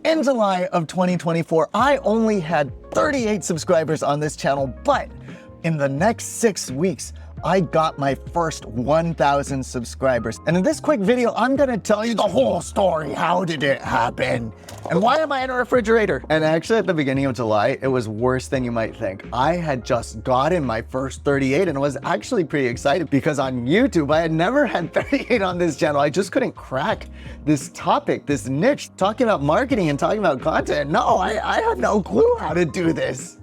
In July of 2024, I only had 38 subscribers on this channel, but in the next 6 weeks, I got my first 1,000 subscribers. And in this quick video, I'm gonna tell you the whole story. How did it happen? And why am I in a refrigerator? And actually at the beginning of July, it was worse than you might think. I had just gotten my first 38 and was actually pretty excited because on YouTube, I had never had 38 on this channel. I just couldn't crack this topic, this niche, talking about marketing and talking about content. No, I had no clue how to do this.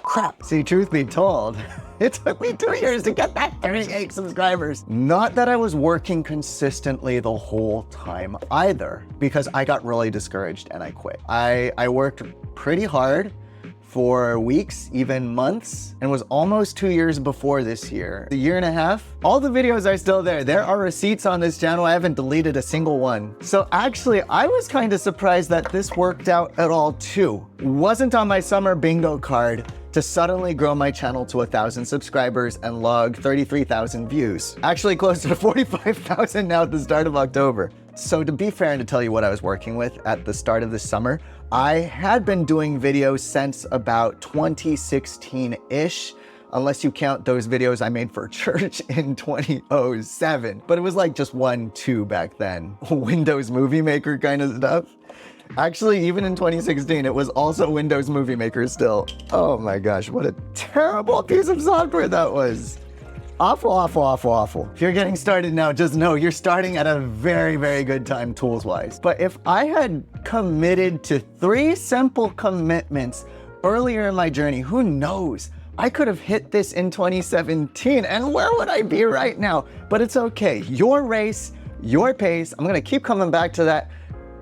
Crap. See, truth be told, it took me 2 years to get that 38 subscribers. Not that I was working consistently the whole time either, because I got really discouraged and I quit. I worked pretty hard for weeks, even months, and was almost 2 years before this year. A year and a half. All the videos are still there. There are receipts on this channel. I haven't deleted a single one. So actually, I was kind of surprised that this worked out at all too. Wasn't on my summer bingo card to suddenly grow my channel to 1,000 subscribers and log 33,000 views. Actually close to 45,000 now at the start of October. So to be fair and to tell you what I was working with at the start of the summer, I had been doing videos since about 2016-ish, unless you count those videos I made for church in 2007. But it was like just 1, 2 back then. Windows Movie Maker kind of stuff. Actually, even in 2016, it was also Windows Movie Maker still. Oh my gosh, what a terrible piece of software that was. Awful, awful, awful, awful. If you're getting started now, just know you're starting at a very, very good time tools-wise. But if I had committed to 3 simple commitments earlier in my journey, who knows? I could have hit this in 2017, and where would I be right now? But it's okay. Your race, your pace. I'm gonna keep coming back to that.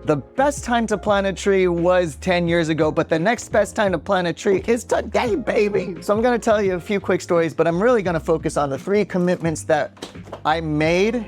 The best time to plant a tree was 10 years ago, but the next best time to plant a tree is today, baby. So I'm gonna tell you a few quick stories, but I'm really gonna focus on the 3 commitments that I made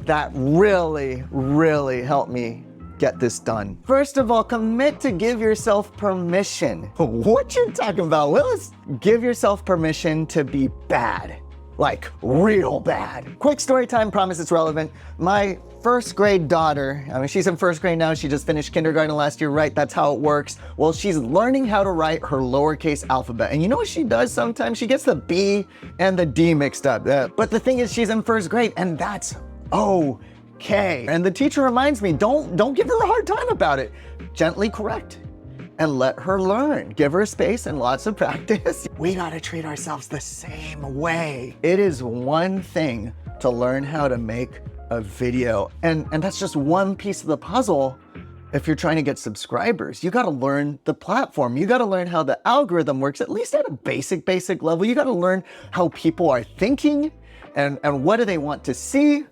that really, really helped me get this done. First of all, commit to give yourself permission. What you talking about, Willis? Give yourself permission to be bad. Like real bad. Quick story time, promise it's relevant. My first grade daughter, I mean, she's in first grade now. She just finished kindergarten last year, right? That's how it works. Well, she's learning how to write her lowercase alphabet. And you know what she does sometimes? She gets the B and the D mixed up. But the thing is, she's in first grade and that's okay. And the teacher reminds me, don't give her a hard time about it. Gently correct. And let her learn. Give her space and lots of practice. We gotta treat ourselves the same way. It is one thing to learn how to make a video, and that's just one piece of the puzzle. If you're trying to get subscribers, you gotta learn the platform. You gotta learn how the algorithm works, at least at a basic level. You gotta learn how people are thinking and what do they want to see.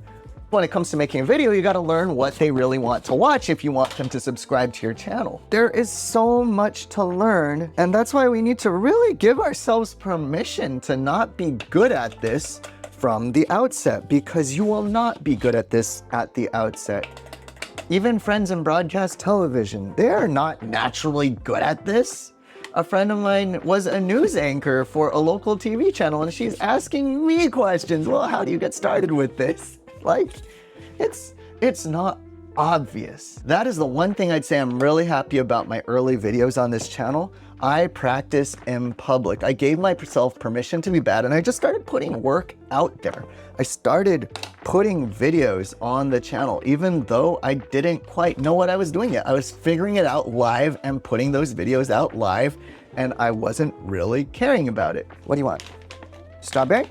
When it comes to making a video, you gotta learn what they really want to watch if you want them to subscribe to your channel. There is so much to learn, and that's why we need to really give ourselves permission to not be good at this from the outset, because you will not be good at this at the outset. Even friends in broadcast television, they are not naturally good at this. A friend of mine was a news anchor for a local TV channel, and she's asking me questions. Well, how do you get started with this? Like, it's not obvious. That is the one thing I'd say I'm really happy about my early videos on this channel. I practice in public. I gave myself permission to be bad, and I just started putting work out there. I started putting videos on the channel, even though I didn't quite know what I was doing yet. I was figuring it out live and putting those videos out live, and I wasn't really caring about it. What do you want? Strawberry?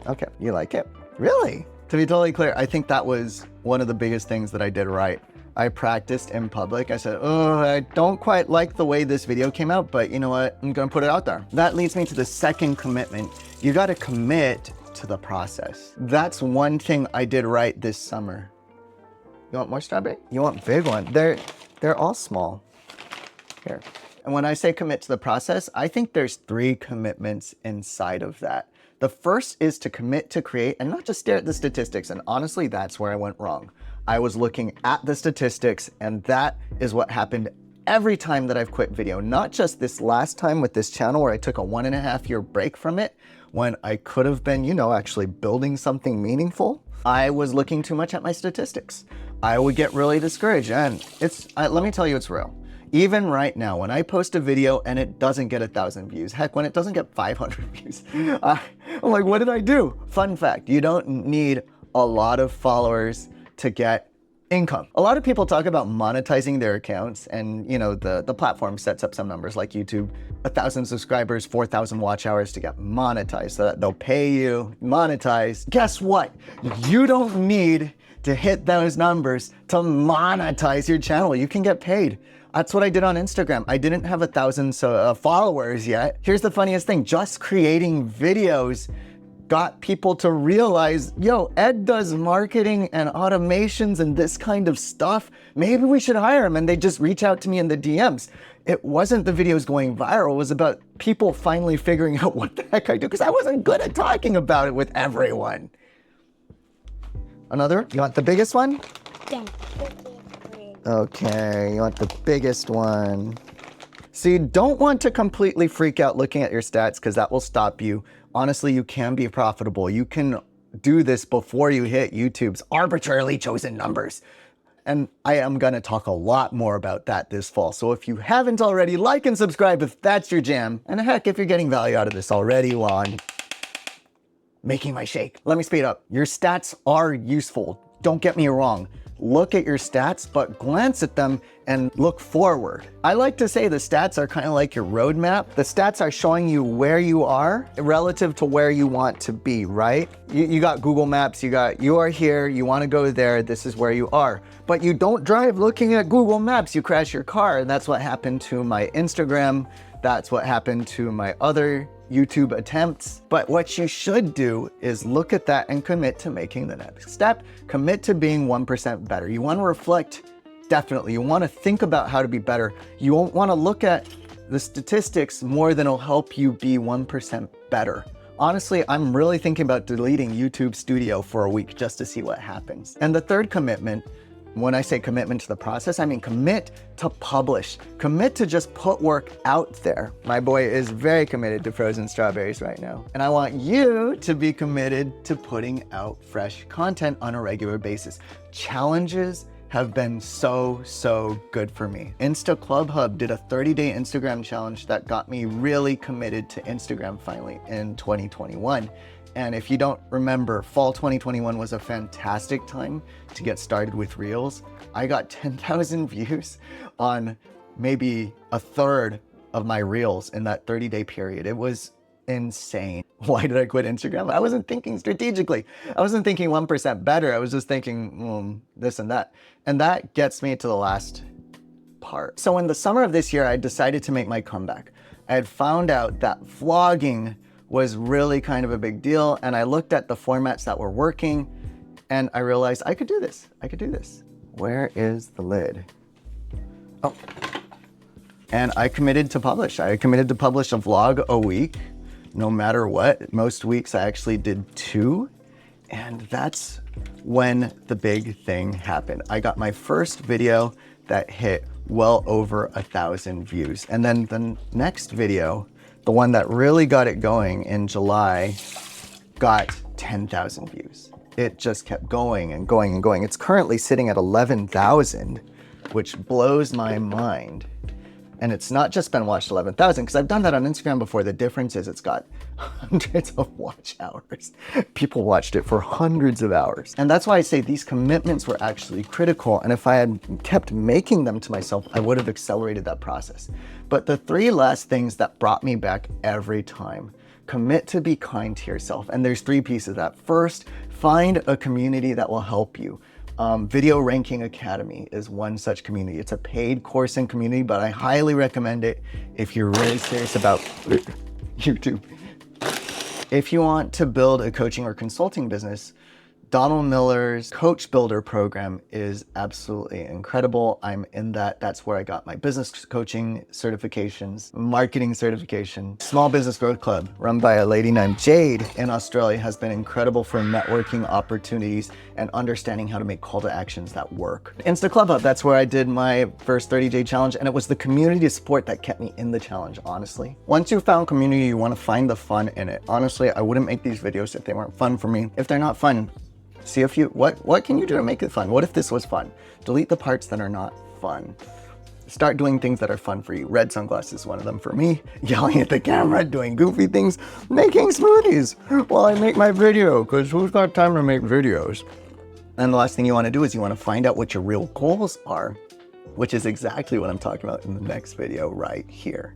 Okay, you like it? Really? To be totally clear, I think that was one of the biggest things that I did right. I practiced in public. I said, oh, I don't quite like the way this video came out, but you know what? I'm gonna put it out there. That leads me to the second commitment. You gotta commit to the process. That's one thing I did right this summer. You want more strawberry? You want big one? They're all small. Here. And when I say commit to the process, I think there's 3 commitments inside of that. The first is to commit to create and not just stare at the statistics. And honestly, that's where I went wrong. I was looking at the statistics, and that is what happened every time that I've quit video. Not just this last time with this channel where I took a 1.5 year break from it when I could have been, you know, actually building something meaningful. I was looking too much at my statistics. I would get really discouraged. And let me tell you, it's real. Even right now, when I post a video and it doesn't get 1,000 views, heck, when it doesn't get 500 views, I'm like, what did I do? Fun fact, you don't need a lot of followers to get income. A lot of people talk about monetizing their accounts, and the platform sets up some numbers like YouTube, 1,000 subscribers, 4,000 watch hours to get monetized, so that they'll pay you, monetize. Guess what? You don't need to hit those numbers to monetize your channel. You can get paid. That's what I did on Instagram. I didn't have 1,000 followers yet. Here's the funniest thing, just creating videos got people to realize, yo, Ed does marketing and automations and this kind of stuff. Maybe we should hire him. And they just reach out to me in the DMs. It wasn't the videos going viral. It was about people finally figuring out what the heck I do, because I wasn't good at talking about it with everyone. Another? You want the biggest one? Yeah. Okay, you want the biggest one. So you don't want to completely freak out looking at your stats, because that will stop you. Honestly, you can be profitable. You can do this before you hit YouTube's arbitrarily chosen numbers. And I am gonna talk a lot more about that this fall. So if you haven't already, like and subscribe if that's your jam. And heck, if you're getting value out of this already while I'm making my shake. Let me speed up. Your stats are useful. Don't get me wrong. Look at your stats, but glance at them and look forward. I like to say the stats are kind of like your roadmap. The stats are showing you where you are relative to where you want to be, right? You got Google Maps, you are here, you want to go there, this is where you are. But you don't drive looking at Google Maps, you crash your car. And that's what happened to my Instagram. That's what happened to my other YouTube attempts. But what you should do is look at that and commit to making the next step. Commit to being 1% better. You want to reflect, definitely. You want to think about how to be better. You won't want to look at the statistics more than it'll help you be 1% better. Honestly, I'm really thinking about deleting YouTube Studio for a week just to see what happens. And the third commitment, when I say commitment to the process, I mean commit to publish. Commit to just put work out there. My boy is very committed to frozen strawberries right now. And I want you to be committed to putting out fresh content on a regular basis. Challenges have been so good for me. Insta Club Hub did a 30-day Instagram challenge that got me really committed to Instagram finally in 2021. And if you don't remember, fall 2021 was a fantastic time to get started with Reels. I got 10,000 views on maybe a third of my Reels in that 30-day period. It was insane. Why did I quit Instagram? I wasn't thinking strategically. I wasn't thinking 1% better. I was just thinking this and that. And that gets me to the last part. So in the summer of this year, I decided to make my comeback. I had found out that vlogging was really kind of a big deal. And I looked at the formats that were working and I realized I could do this. I could do this. Where is the lid? Oh. And I committed to publish. I committed to publish a vlog a week, no matter what. Most weeks I actually did 2. And that's when the big thing happened. I got my first video that hit well over 1,000 views. And then the next video, the one that really got it going in July, got 10,000 views. It just kept going and going and going. It's currently sitting at 11,000, which blows my mind. And it's not just been watched 11,000, because I've done that on Instagram before. The difference is it's got hundreds of watch hours. People watched it for hundreds of hours. And that's why I say these commitments were actually critical. And if I had kept making them to myself, I would have accelerated that process. But the 3 last things that brought me back every time: commit to be kind to yourself. And there's 3 pieces of that. First, find a community that will help you. Video Ranking Academy is one such community. It's a paid course and community, but I highly recommend it if you're really serious about YouTube. If you want to build a coaching or consulting business, Donald Miller's Coach Builder program is absolutely incredible. I'm in that. That's where I got my business coaching certifications, marketing certification. Small Business Growth Club, run by a lady named Jade in Australia, has been incredible for networking opportunities and understanding how to make call to actions that work. Insta Club Hub, that's where I did my first 30-day challenge, and it was the community support that kept me in the challenge, honestly. Once you found community, you want to find the fun in it. Honestly, I wouldn't make these videos if they weren't fun for me. If they're not fun, See if you, what can you do to make it fun? What if this was fun? Delete the parts that are not fun. Start doing things that are fun for you. Red sunglasses is one of them for me. Yelling at the camera, doing goofy things, making smoothies while I make my video, because who's got time to make videos? And the last thing you want to do is you want to find out what your real goals are, which is exactly what I'm talking about in the next video right here.